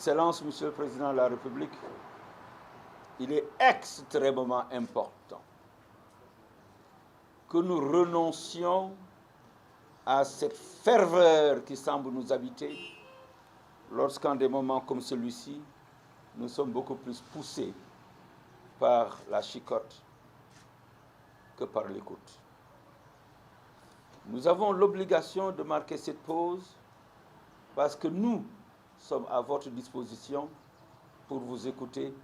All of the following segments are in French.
Excellence, Monsieur le Président de la République, il est extrêmement important que nous renoncions à cette ferveur qui semble nous habiter lorsqu'en des moments comme celui-ci, nous sommes beaucoup plus poussés par la chicotte que par l'écoute. Nous avons l'obligation de marquer cette pause parce que nous sommes à votre disposition pour vous écouter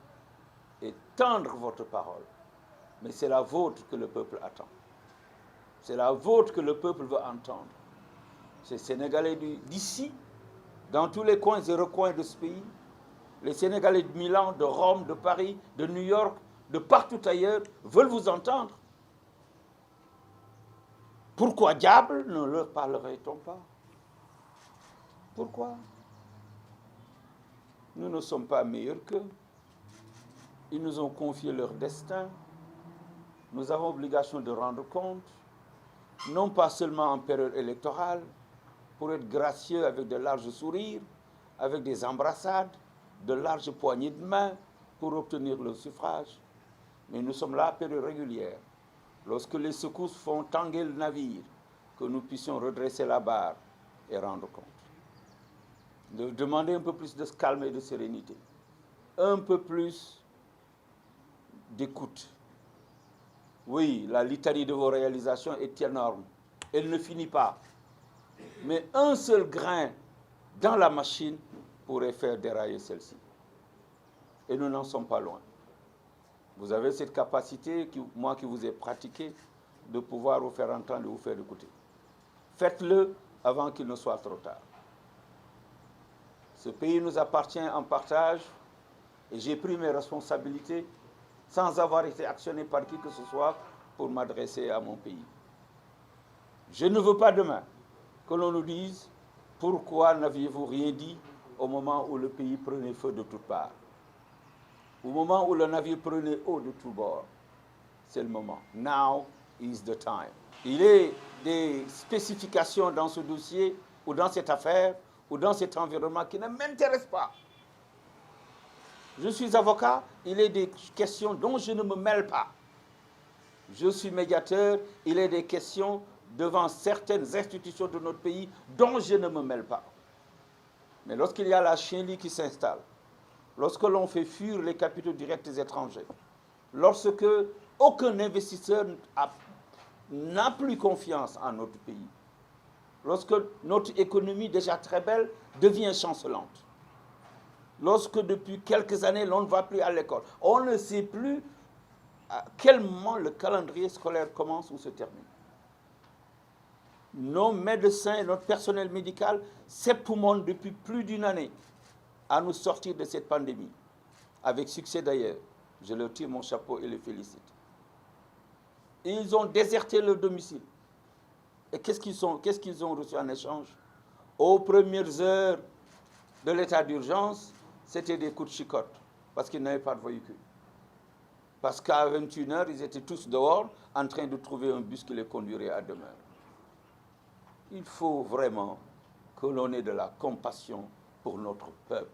et tendre votre parole. Mais c'est la vôtre que le peuple attend. C'est la vôtre que le peuple veut entendre. Ces Sénégalais d'ici, dans tous les coins et recoins de ce pays, les Sénégalais de Milan, de Rome, de Paris, de New York, de partout ailleurs, veulent vous entendre. Pourquoi diable ne leur parlerait-on pas? Pourquoi? Nous ne sommes pas meilleurs qu'eux. Ils nous ont confié leur destin. Nous avons obligation de rendre compte, non pas seulement en période électorale, pour être gracieux avec de larges sourires, avec des embrassades, de larges poignées de main pour obtenir le suffrage. Mais nous sommes là à période régulière. Lorsque les secousses font tanguer le navire, que nous puissions redresser la barre et rendre compte. De demander un peu plus de calme et de sérénité, un peu plus d'écoute. Oui, la litanie de vos réalisations est énorme. Elle ne finit pas. Mais un seul grain dans la machine pourrait faire dérailler celle-ci. Et nous n'en sommes pas loin. Vous avez cette capacité, moi qui vous ai pratiqué, de pouvoir vous faire entendre et vous faire écouter. Faites-le avant qu'il ne soit trop tard. Ce pays nous appartient en partage et j'ai pris mes responsabilités sans avoir été actionné par qui que ce soit pour m'adresser à mon pays. Je ne veux pas demain que l'on nous dise pourquoi n'aviez-vous rien dit au moment où le pays prenait feu de toutes parts, au moment où le navire prenait eau de tous bords. C'est le moment. Now is the time. Il y a des spécifications dans ce dossier ou dans cette affaire ou dans cet environnement qui ne m'intéressent pas. Je suis avocat, il y a des questions dont je ne me mêle pas. Je suis médiateur, il y a des questions devant certaines institutions de notre pays dont je ne me mêle pas. Mais lorsqu'il y a la chienlit qui s'installe, lorsque l'on fait fuir les capitaux directs étrangers, lorsque aucun investisseur n'a plus confiance en notre pays, lorsque notre économie déjà très belle devient chancelante, lorsque depuis quelques années l'on ne va plus à l'école, on ne sait plus à quel moment le calendrier scolaire commence ou se termine. Nos médecins et notre personnel médical s'époumonnent depuis plus d'une année à nous sortir de cette pandémie, avec succès d'ailleurs. Je leur tire mon chapeau et les félicite. Et ils ont déserté leur domicile. Et qu'est-ce qu'ils ont reçu en échange? Aux premières heures de l'état d'urgence, c'était des coups de chicotte, parce qu'ils n'avaient pas de véhicule. Parce qu'à 21h, ils étaient tous dehors, en train de trouver un bus qui les conduirait à demeure. Il faut vraiment que l'on ait de la compassion pour notre peuple.